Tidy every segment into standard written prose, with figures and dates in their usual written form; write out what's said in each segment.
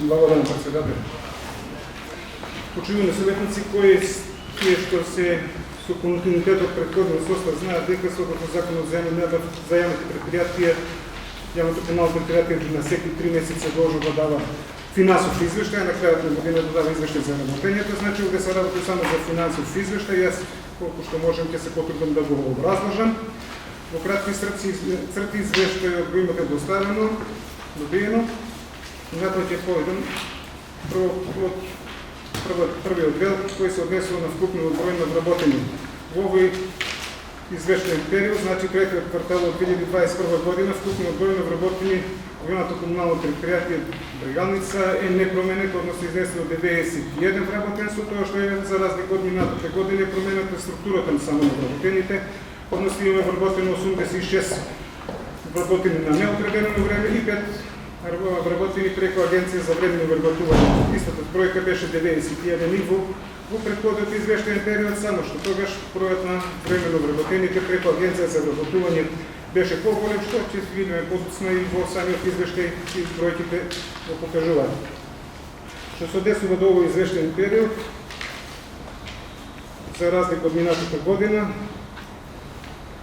Благодарам, председател. Почивни съветници, кои што се со континуитет од претходен состав знаат дека согласно законот за јавните предпријатија, јавното комунално предпријатие на секои 3 месеца должно да дава финансов извештај, на крајот на годината да дава извештај за работењето, значи овде се работи само за финансов извештај, јас колку што можам ќе се потрудам да го образложам. Во кратки црти извештајот го имате доставено, добиено. Затоа ќе поведам првиот дел кој се однесува на вкупниот број на вработени. Во овој извештаен период, значи третиот квартал од 2021 година, вкупниот број на вработени во јавното комунално предпријатие Драгалница е непроменет, односно изнесено 91 вработен, со тоа што е за разлика од минатите години е променета структурата на само на вработените, односно имаме вработено 86 вработени на неодредено време и 5 вработени преку Агенција за временно вработување. Истата бројка беше 91 и во претходниот извештаен период, само што тогаш бројот на временно вработените преку Агенција за вработување беше поголем, што ќе видиме подоцна и во самиот извештај и бројките го покажуваат. Што се однесува до овој извештаен период, за разлика од минатата година,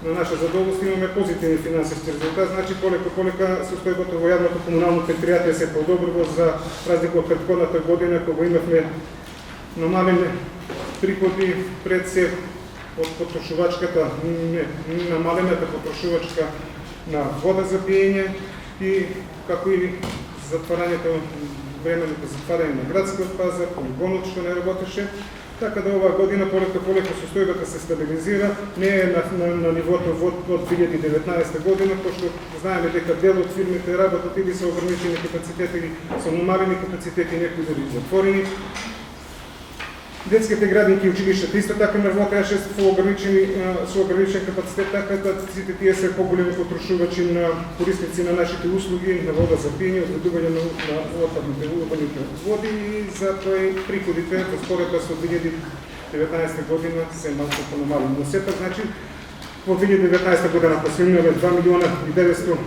на наша задоволство имаме позитивни финансиски резултати, значи полека состојбата во јавното комунално предпријатие се подобрува за разлика од претходната година кога имавме намалени приходи пред се од потрошувачката, намалената потрошувачка на вода за пиење и како и затварањето, временното затварање на градскиот пазар, полигонот што не работеше. Така да оваа година полека состојбата се стабилизира, не е на нивото од 2019 година, пошто знаеме дека дел од фирмите работат или се ограничени капацитети, или се намалени капацитети, некои дали затворени. Детските градинки и училиштата исто така работееше со ограничен капацитет, така да сите тие се поголеми потрошувачи на корисници на нашите услуги, на вода за пиење, одведување на отпадните води и затоа и приходите во споредба со 2019 година се малку понамалени. Но сепак, значи, во 2019 година посвенуваме 2 милиона и 900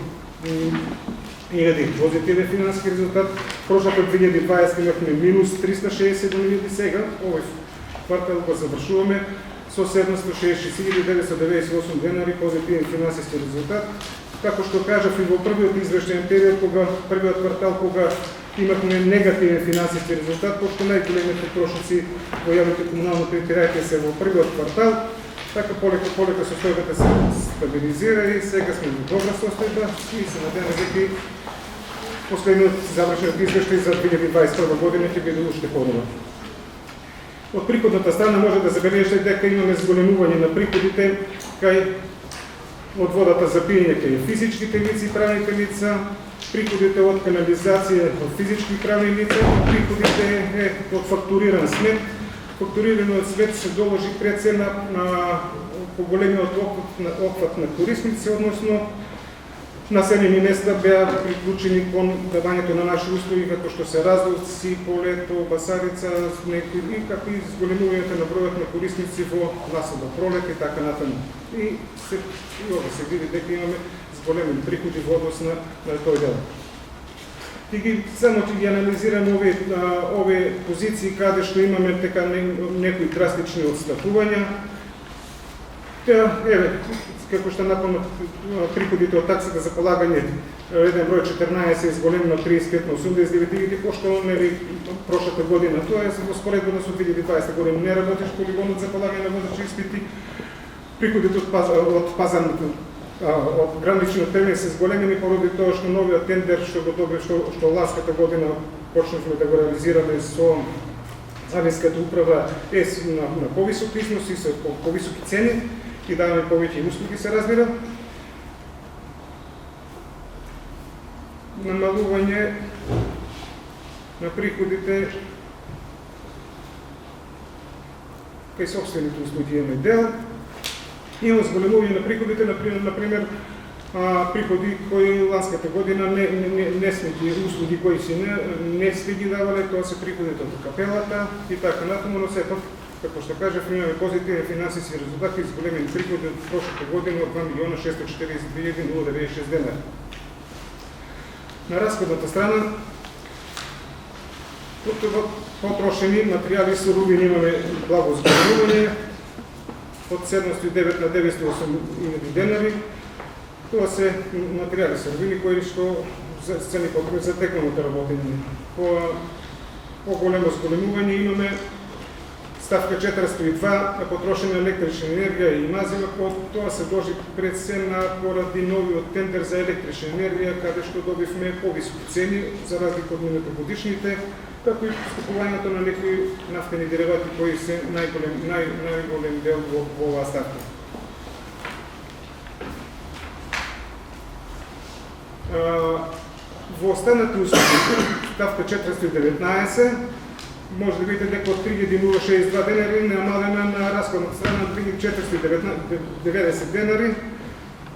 000 позитивен финански резултат. Прошлата 2020 имахме минус 367 000 сега. Овој квартал го завршуваме со 766 998 денари позитивен финансиски резултат. Како што кажав и во првиот извештаен период, првиот квартал кога имахме негативен финансиски резултат, пошто најголемите трошоци во јавното комунално предпријатие се во првиот квартал. Така полека состојбата се стабилизира и сега сме во добра состојба и се надеваме дека последниот завршен извештај за 2021 година ќе биде уште подобар. Од приходната страна може да забележите дека имаме зголемување на приходите кај од водата за пиење кај физичките лица и правните лица, приходите од канализација од физички и правни лица, приходите од фактуриран смет. Фактурираниот смет се доложи пред се на поголемиот опфат на корисници, односно населени места беа приклучени кон давањето на наши услуги, како што се Разловци, Полето, Басарица, и како и зголемувањето на бројот на корисници во насоба Пролет и така натаму. И овде се види дека имаме зголемени приходи во однос на тој дел. И ги само ќе ги анализираме овие позиции каде што имаме така некои драстични отстапувања. Како што напомнав, приходите од таксата за полагање еден број 14 е зголем на 35 на 89 000, пошто прошлата година тоа е во споредба со 2020 година не работиш полигонот за полагање на возачи испити. Приходите од пазарното од граничниот термин се зголемени поради тоа што новиот тендер што го добив што ласката година почнавме да го реализираме со Царинската управа е на повисоки износи и со повисоки цени и даваме повеќе услуги, се разбира. Намалување на приходите кај собствените услуги имаме дел. Имаме зголемување на приходите, например, приходи кои ланската година не сме ги услуги кои си не сме ги давале, тоа се приходите од капелата и така натаму, но сепак, како што кажав, имаме позитивен финансиски резултат и зголемени приходи од прошлата година од 2 милиона 642 096 денари. На расходната страна Потрошени материјали и суровини имаме благо зголемување од 709 на 908 денари. Тоа се материјали и суровини кои што се ни потребни за текновото работење. По-големо зголемување имаме ставка 402 потрошена електрична енергија и мазила, тоа се дължи пред се поради новиот тендер за електрична енергија, каде што добивме повисоки цени за разлика од минатогодишните, како и скупувањето на некои нафтени деривати кои се најголем дел во оваа ставка. Во останати услуги, ставка 419, може да видите дека од 3062 денари намалена на расходната страна на 3490 денари,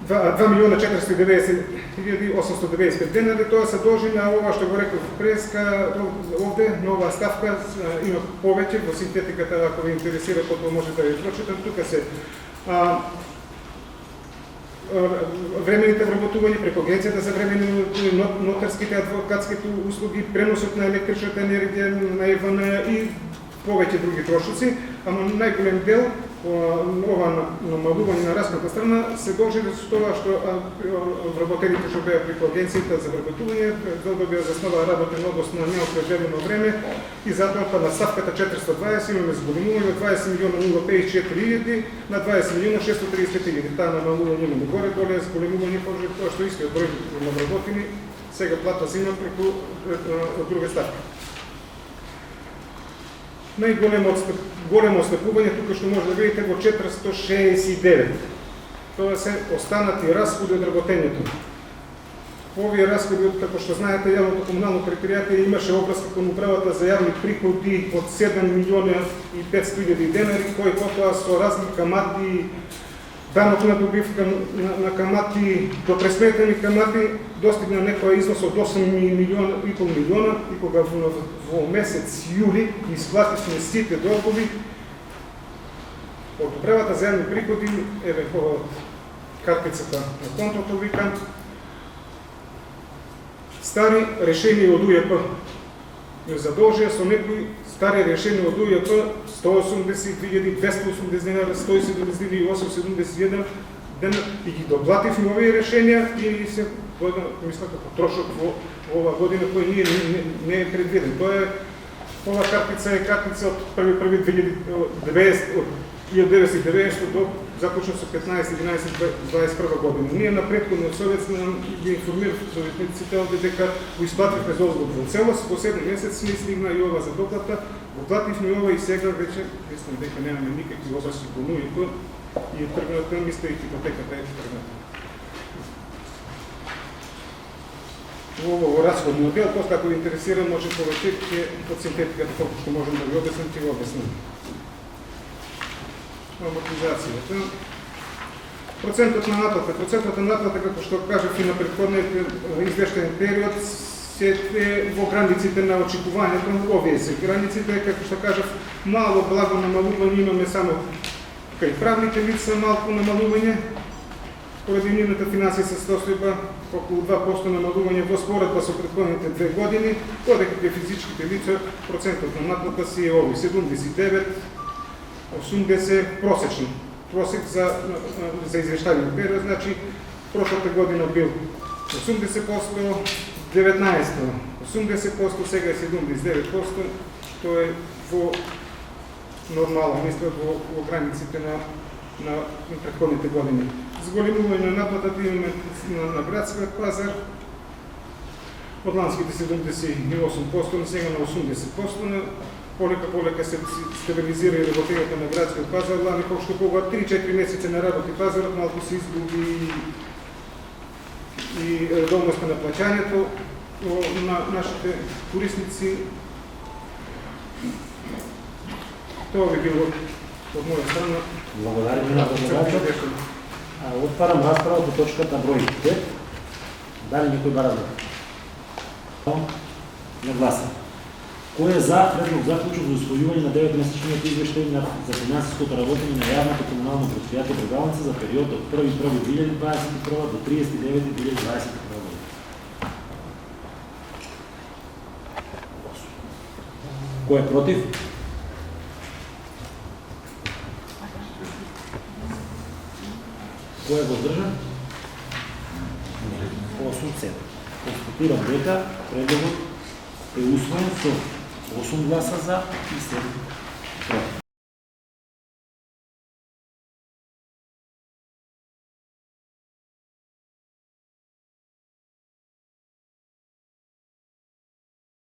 2.490.895 денари. Тоа се дължи на ова што го реков преска, овде нова ставка има повеќе во синтетиката, ако ви интересира, потоа можете да ја прочитам. Тука се времените вработување преку Агенцијата за времени нотарските адвокатските услуги, преносот на електричната енергија на ЕВН и повеќе други трошоци, ама најголем дел ова намалување на расходната страна се дължи за тоа што вработените што беа преку Агенцијата за вработување добија заснова работен однос на неопределено време и затоа на ставката 420 имаме зголемување од 20.054.000 на 20.635.000. Таа намалување имаме горе-доле, зголемување поради тоа што истиот број на вработени сега плата зима преку друга ставка. Најголемо отстапување тука што може да видите во 469. Тоа се останати расходи од работењето. Овие расходи, како што знаете, јавното комунално предпријатие имаше обврска кон управата за јавни приходи од 7.500.000 денари, кои потоа со разни камати, данок на добивка на камати, до пресметени камати, достигна некој износ од 8,5 милиона и кога во месец јули исплативме сите долгови од управата за јавни приходи, еве ова карпицата на контото викам, стари решенија од УЈП ме задолжија со некои стари решенија од УЈП 180.280 денара, 170.871 дена и ги доплативме овие решенија и се мисля како трошок во ова година кој не е предвиден. Ова карпица е карпица од 1990 до започна со 15.11.21 година. Ние на претходниот совет ги информирав советниците овде дека го исплативме за одгод во целост, во 7 месец не стигна и ова за доплата, го плативме ова и сега вече мислам дека немаме никакви обрски по НУИП и е тргната, мисля и хипотеката е тргната. Во расходниот дел, после ако ви интересира, може повеќе од синтетиката, колку што можем да ви обяснам, ќе го обяснам. Амортизацијата. Процентот на наплата, како што кажав и на претходниот извештаен период, се во границите на очекувањето. Овие се границите, како што кажав, мало благо намалување имаме само кај правните лица, малку намалување. Поради нивната финансиска состојба, околу 2% намалување во споредба со претходните 2 години, додека кај физичките лица процентот на наплата си е овој 79-80 просечно. Просек за извештајниот период, значи прошлата година бил 80%, 19%, 80%, сега е 79%, тоа е во нормално, мисля, во границите на претходните години. Зголемување на наплатата имаме на градскиот пазар, од ланските 78%, на сега на 80%, полека се стабилизира и работењето на градскиот пазар, лани пошто кога 3-4 месеци на работи пазарот, малку се изгуби и редовноста на плаќањето на нашите корисници. Тоа би било од моја страна. Благодарим на председателот. Отварам расправа по точката број 5. Дали некој бара да? Нагласен. Кој е за предлог заклучок за усвојување на 9-месечниот извештај за финансиското работење на јавното комунално предпријатие Драгалница за период од 1.1.2021 до 30.9.2021 година? Кој е против? Кој е воздржан? 8-7. Констатирам дека предлогот е усвоен со 8 гласа за и 7 против.